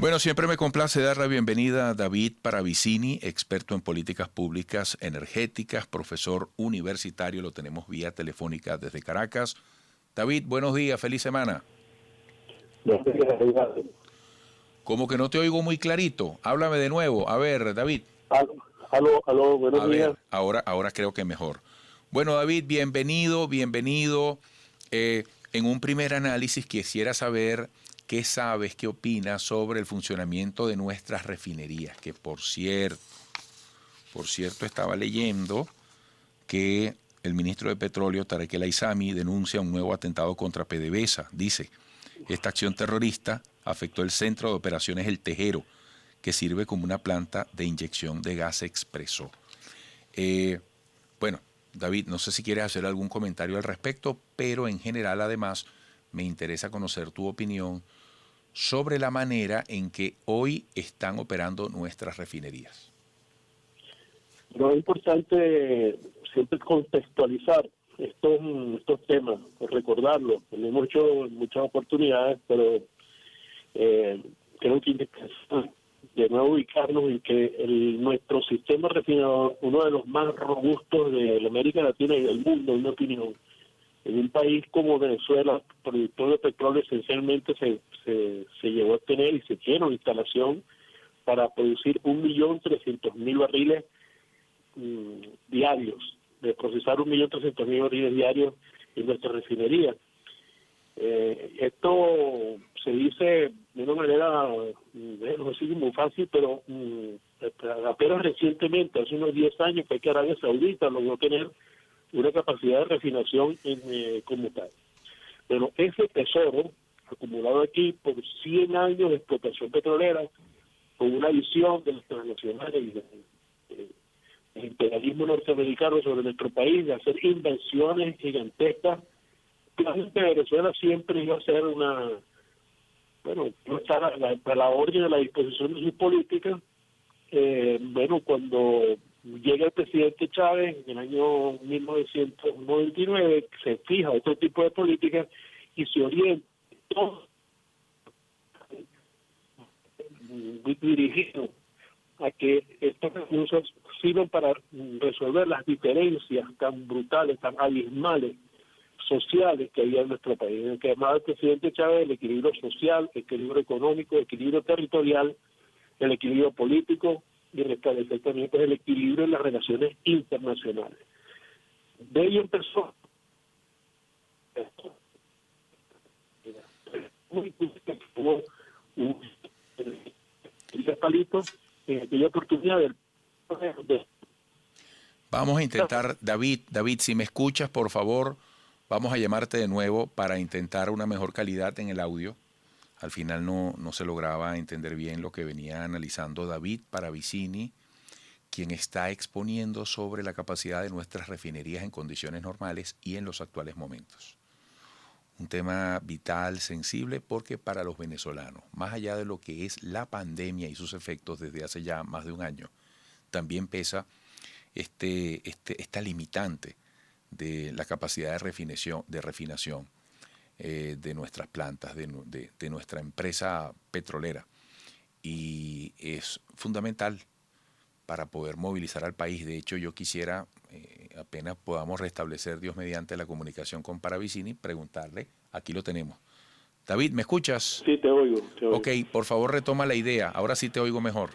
Bueno, siempre me complace dar la bienvenida a David Paravicini, experto en políticas públicas energéticas, profesor universitario, lo tenemos vía telefónica desde Caracas. David, buenos días, feliz semana. Buenos días, Ricardo. Como que no te oigo muy clarito, háblame de nuevo. A ver, David. Aló, buenos A días. ver, ahora creo que mejor. Bueno, David, bienvenido. En un primer análisis quisiera saber qué sabes, qué opinas sobre el funcionamiento de nuestras refinerías, que por cierto estaba leyendo que el ministro de Petróleo, Tarek El Aissami, denuncia un nuevo atentado contra PDVSA. Dice, esta acción terrorista afectó el centro de operaciones El Tejero, que sirve como una planta de inyección de gas expreso. Bueno, David, no sé si quieres hacer algún comentario al respecto, pero en general además me interesa conocer tu opinión sobre la manera en que hoy están operando nuestras refinerías. No es importante siempre contextualizar estos temas, recordarlos. Lo hemos hecho en muchas oportunidades, pero creo que de nuevo ubicarnos en que nuestro sistema refinador, uno de los más robustos de la América Latina y del mundo, en mi opinión, en un país como Venezuela, productor de petróleo, esencialmente se llegó a tener y se tiene una instalación para producir 1.300.000 barriles diarios, de procesar 1.300.000 barriles diarios en nuestra refinería. Esto se dice de una manera, no sé si muy fácil, pero apenas recientemente, hace unos 10 años, fue que Arabia Saudita logró tener una capacidad de refinación como tal. Pero ese tesoro, acumulado aquí por 100 años de explotación petrolera, con una visión de los transnacionales y del imperialismo norteamericano sobre nuestro país, de hacer inversiones gigantescas, la gente de Venezuela siempre iba a ser no estar a la orden, a la disposición de sus políticas. Cuando llega el presidente Chávez en el año 1999, se fija otro tipo de políticas y se orienta todo dirigido a que estos recursos sirvan para resolver las diferencias tan brutales, tan abismales, sociales que había en nuestro país, en el que llamaba el presidente Chávez el equilibrio social, el equilibrio económico, el equilibrio territorial, el equilibrio político y el establecer también pues, el equilibrio en las relaciones internacionales. De ello empezó un palito en aquella oportunidad del Vamos a intentar, David, si me escuchas, por favor, vamos a llamarte de nuevo para intentar una mejor calidad en el audio. Al final no se lograba entender bien lo que venía analizando David Paravicini, quien está exponiendo sobre la capacidad de nuestras refinerías en condiciones normales y en los actuales momentos. Un tema vital, sensible, porque para los venezolanos, más allá de lo que es la pandemia y sus efectos desde hace ya más de un año, también pesa esta limitante de la capacidad de refinación de nuestras plantas, de nuestra empresa petrolera. Y es fundamental para poder movilizar al país. De hecho, yo quisiera, apenas podamos restablecer, Dios mediante, la comunicación con Paravicini, preguntarle, aquí lo tenemos. David, ¿me escuchas? Sí, te oigo. Ok, por favor retoma la idea, ahora sí te oigo mejor.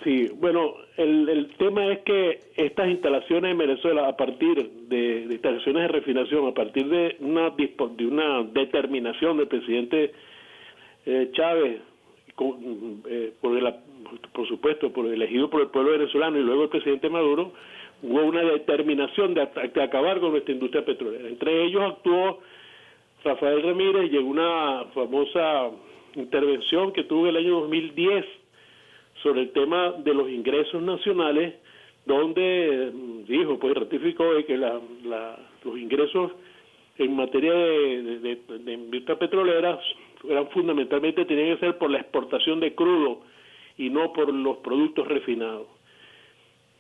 Sí, bueno, el tema es que estas instalaciones en Venezuela, a partir de instalaciones de refinación, a partir de una determinación del presidente Chávez, por supuesto, elegido por el pueblo venezolano, y luego el presidente Maduro, hubo una determinación de acabar con nuestra industria petrolera. Entre ellos actuó Rafael Ramírez, llegó una famosa intervención que tuvo en el año 2010 sobre el tema de los ingresos nacionales, donde dijo, pues ratificó que los ingresos en materia de industria petrolera fundamentalmente tenían que ser por la exportación de crudo y no por los productos refinados.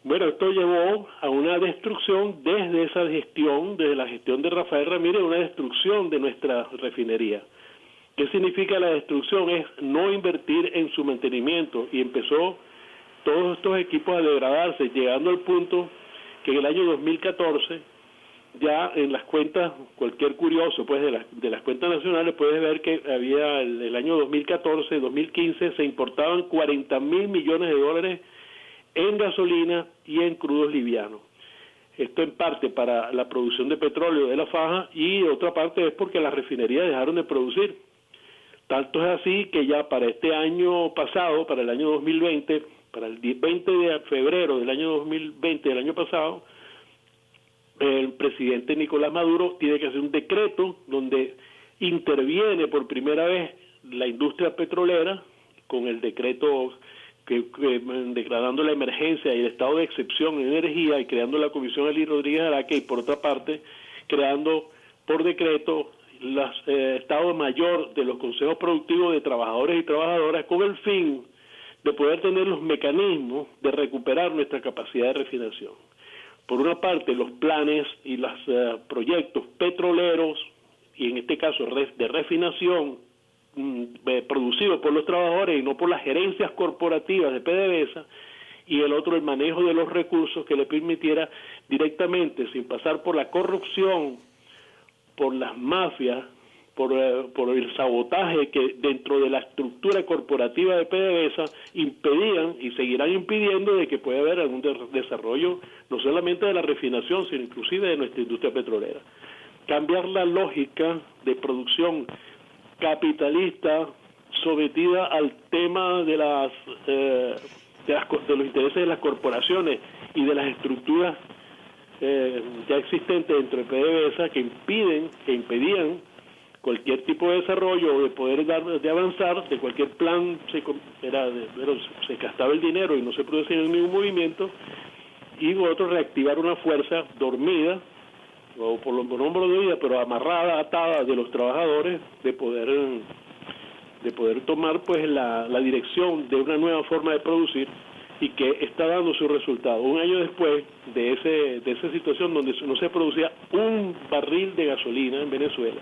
Bueno, esto llevó a una destrucción desde la gestión de Rafael Ramírez, una destrucción de nuestra refinería. ¿Qué significa la destrucción? Es no invertir en su mantenimiento, y empezó todos estos equipos a degradarse, llegando al punto que en el año 2014 ya en las cuentas, cualquier curioso pues de las cuentas nacionales puedes ver que había el año 2014, 2015 se importaban 40.000 millones de dólares en gasolina y en crudos livianos. Esto en parte para la producción de petróleo de la faja, y otra parte es porque las refinerías dejaron de producir. Tanto es así que ya para este año pasado, para el año 2020, para el 20 de febrero del año 2020, del año pasado, el presidente Nicolás Maduro tiene que hacer un decreto donde interviene por primera vez la industria petrolera con el decreto que declarando la emergencia y el estado de excepción en energía, y creando la Comisión Eli Rodríguez Araque, y por otra parte creando por decreto estado mayor de los consejos productivos de trabajadores y trabajadoras, con el fin de poder tener los mecanismos de recuperar nuestra capacidad de refinación. Por una parte, los planes y los proyectos petroleros, y en este caso de refinación, producidos por los trabajadores y no por las gerencias corporativas de PDVSA, y el otro, el manejo de los recursos que le permitiera directamente, sin pasar por la corrupción, por las mafias, por el sabotaje que dentro de la estructura corporativa de PDVSA impedían y seguirán impidiendo de que pueda haber algún desarrollo no solamente de la refinación, sino inclusive de nuestra industria petrolera. Cambiar la lógica de producción capitalista sometida al tema de los intereses de las corporaciones y de las estructuras ya existentes dentro de PDVSA que impedían cualquier tipo de desarrollo o de poder de avanzar de cualquier plan. Se gastaba el dinero y no se producía ningún movimiento, y otro, reactivar una fuerza dormida o por nombre de vida, pero amarrada, atada de los trabajadores, de poder tomar pues la dirección de una nueva forma de producir, y que está dando su resultado. Un año después de esa situación donde no se producía un barril de gasolina en Venezuela,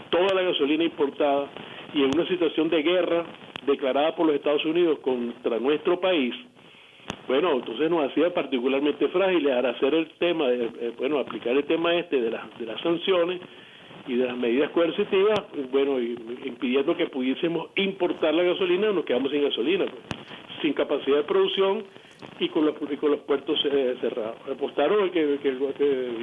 toda la gasolina importada, y en una situación de guerra declarada por los Estados Unidos contra nuestro país, bueno, entonces nos hacía particularmente frágiles al hacer el tema, aplicar el tema de las sanciones y de las medidas coercitivas, impidiendo que pudiésemos importar la gasolina. Nos quedamos sin gasolina, sin capacidad de producción y con los puertos cerrados. Apostaron que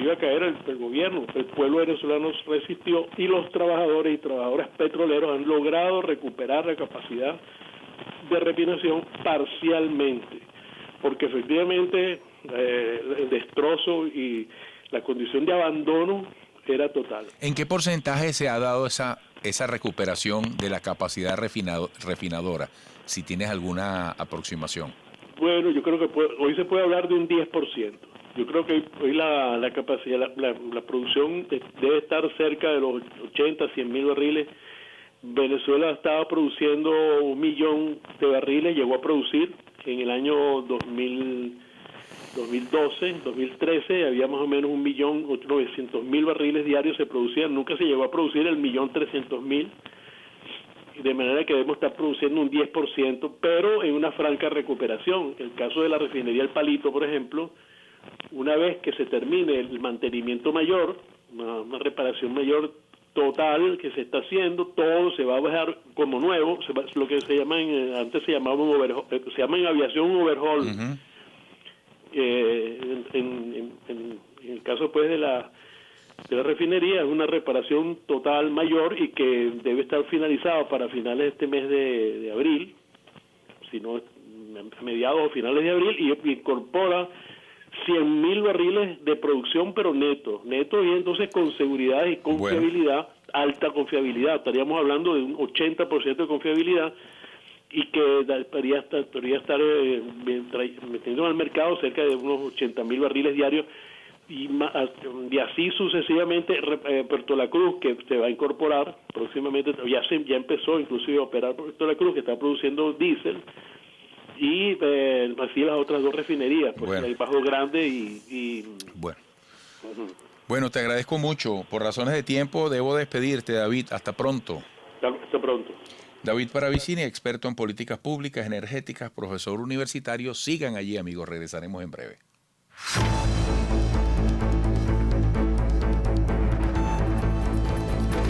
iba a caer el gobierno. El pueblo venezolano resistió, y los trabajadores y trabajadoras petroleros han logrado recuperar la capacidad de refinación parcialmente, porque efectivamente el destrozo y la condición de abandono era total. ¿En qué porcentaje se ha dado esa recuperación de la capacidad refinadora, si tienes alguna aproximación? Bueno, yo creo que hoy se puede hablar de un 10%. Yo creo que hoy la capacidad, la producción debe estar cerca de los 80, 100 mil barriles. Venezuela estaba produciendo 1 millón de barriles, llegó a producir en el año 2012, 2013, había más o menos 1.900.000 barriles diarios se producían. Nunca se llegó a producir el 1.300.000, de manera que debemos estar produciendo un 10%, pero en una franca recuperación. El caso de la refinería El Palito, por ejemplo, una vez que se termine el mantenimiento mayor, una reparación mayor total que se está haciendo, todo se va a bajar como nuevo, lo que se llama antes se llamaba se llama en aviación un overhaul. Uh-huh. En el caso pues de la refinería es una reparación total mayor, y que debe estar finalizada para finales de este mes de abril, si no a mediados o finales de abril, y incorpora 100.000 barriles de producción, pero neto, y entonces con seguridad y confiabilidad, alta confiabilidad. Estaríamos hablando de un 80% de confiabilidad, y que podría estar metiendo al mercado cerca de unos 80.000 barriles diarios, y así sucesivamente. Puerto La Cruz, que se va a incorporar próximamente, ya empezó inclusive a operar Puerto La Cruz, que está produciendo diésel, y así las otras dos refinerías, pues el Bajo Grande y bueno. Uh-huh. Bueno, te agradezco mucho. Por razones de tiempo debo despedirte, David. Hasta pronto. Claro. Hasta pronto. David Paravicini, experto en políticas públicas energéticas, profesor universitario. Sigan allí, amigos. Regresaremos en breve.